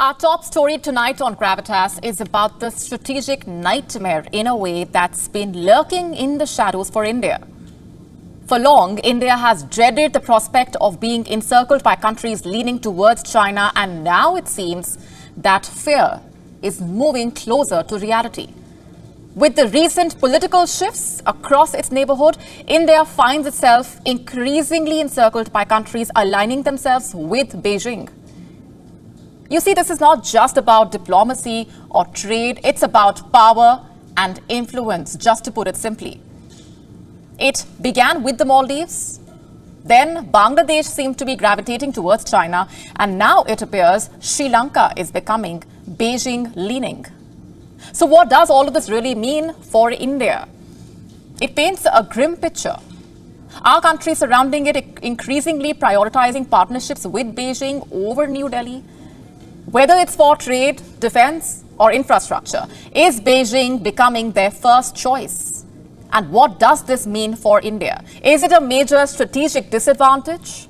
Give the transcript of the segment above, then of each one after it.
Our top story tonight on Gravitas is about the strategic nightmare in a way that's been lurking in the shadows for India. For long, India has dreaded the prospect of being encircled by countries leaning towards China, and now it seems that fear is moving closer to reality. With the recent political shifts across its neighborhood, India finds itself increasingly encircled by countries aligning themselves with Beijing. You see, this is not just about diplomacy or trade, it's about power and influence, just to put it simply. It began with the Maldives, then Bangladesh seemed to be gravitating towards China, and now it appears Sri Lanka is becoming Beijing leaning. So what does all of this really mean for India? It paints a grim picture. Our country surrounding it increasingly prioritizing partnerships with Beijing over New Delhi. Whether it's for trade, defense, or infrastructure, is Beijing becoming their first choice? And what does this mean for India? Is it a major strategic disadvantage?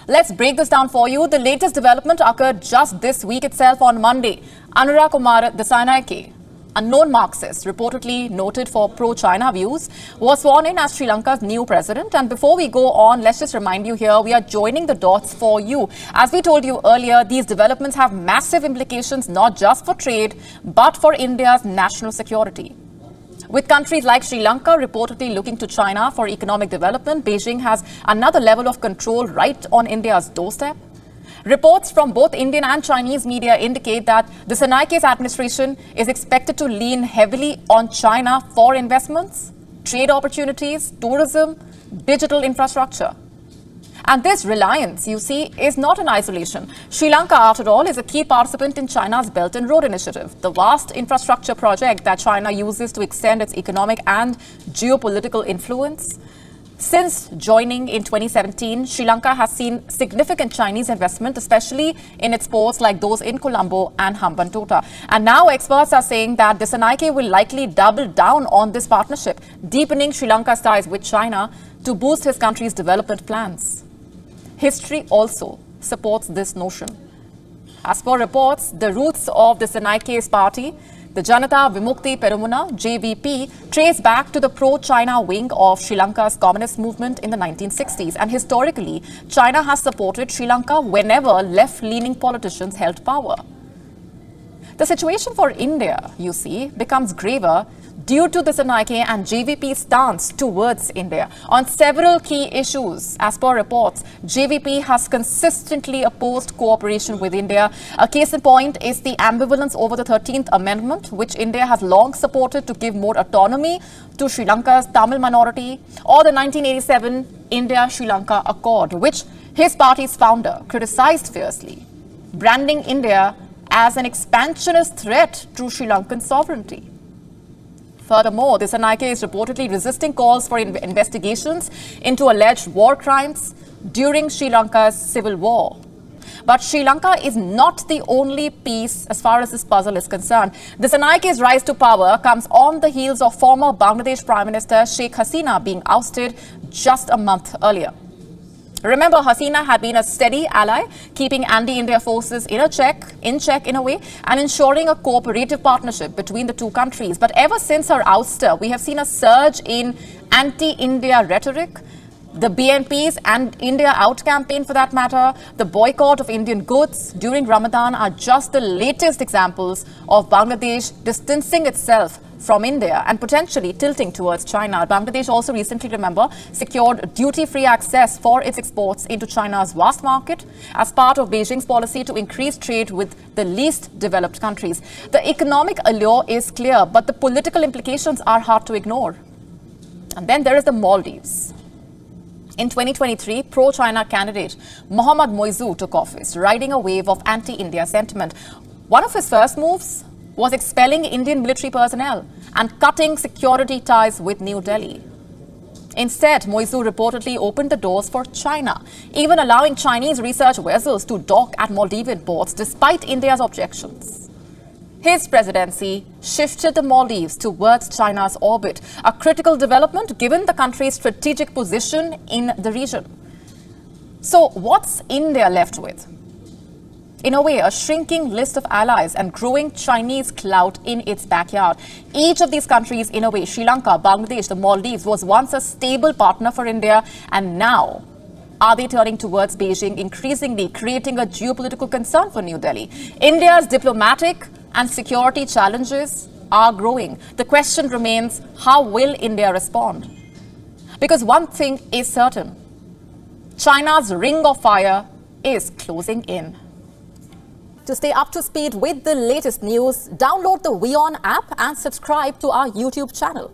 Let's break this down for you. The latest development occurred just this week itself on Monday. Anurag Kumar Desai, a known Marxist, reportedly noted for pro-China views, was sworn in as Sri Lanka's new president. And before we go on, let's just remind you here, we are joining the dots for you. As we told you earlier, these developments have massive implications, not just for trade, but for India's national security. With countries like Sri Lanka reportedly looking to China for economic development, Beijing has another level of control right on India's doorstep. Reports from both Indian and Chinese media indicate that the Sanaike's administration is expected to lean heavily on China for investments, trade opportunities, tourism, digital infrastructure. And this reliance, you see, is not in isolation. Sri Lanka, after all, is a key participant in China's Belt and Road Initiative, the vast infrastructure project that China uses to extend its economic and geopolitical influence. Since joining in 2017, Sri Lanka has seen significant Chinese investment, especially in its ports like those in Colombo and Hambantota. And now experts are saying that the Sanaike will likely double down on this partnership, deepening Sri Lanka's ties with China to boost his country's development plans. History also supports this notion. As per reports, the roots of the Sanaike's party, the Janata Vimukti Peramuna, JVP, trace back to the pro-China wing of Sri Lanka's communist movement in the 1960s. And historically, China has supported Sri Lanka whenever left-leaning politicians held power. The situation for India, you see, becomes graver due to the Sanaike and JVP stance towards India. On several key issues, as per reports, JVP has consistently opposed cooperation with India. A case in point is the ambivalence over the 13th Amendment, which India has long supported to give more autonomy to Sri Lanka's Tamil minority, or the 1987 India-Sri Lanka Accord, which his party's founder criticized fiercely, branding India as an expansionist threat to Sri Lankan sovereignty. Furthermore, the Sanaike is reportedly resisting calls for investigations into alleged war crimes during Sri Lanka's civil war. But Sri Lanka is not the only piece as far as this puzzle is concerned. The Sanaike's rise to power comes on the heels of former Bangladesh Prime Minister Sheikh Hasina being ousted just a month earlier. Remember, Hasina had been a steady ally, keeping anti-India forces in check in a way, and ensuring a cooperative partnership between the two countries. But ever since her ouster, we have seen a surge in anti-India rhetoric. The BNP's and India Out campaign, for that matter, the boycott of Indian goods during Ramadan are just the latest examples of Bangladesh distancing itself from India and potentially tilting towards China. Bangladesh also recently, remember, secured duty-free access for its exports into China's vast market as part of Beijing's policy to increase trade with the least developed countries. The economic allure is clear, but the political implications are hard to ignore. And then there is the Maldives. In 2023, pro-China candidate Mohammad Moizu took office, riding a wave of anti-India sentiment. One of his first moves was expelling Indian military personnel and cutting security ties with New Delhi. Instead, Moizu reportedly opened the doors for China, even allowing Chinese research vessels to dock at Maldivian ports despite India's objections. His presidency shifted the Maldives towards China's orbit, a critical development given the country's strategic position in the region. So what's India left with? In a way, a shrinking list of allies and growing Chinese clout in its backyard. Each of these countries, in a way, Sri Lanka, Bangladesh, the Maldives, was once a stable partner for India, and now are they turning towards Beijing, increasingly creating a geopolitical concern for New Delhi? India's diplomatic and security challenges are growing. The question remains, how will India respond? Because one thing is certain, China's ring of fire is closing in. To stay up to speed with the latest news, download the WION app and subscribe to our YouTube channel.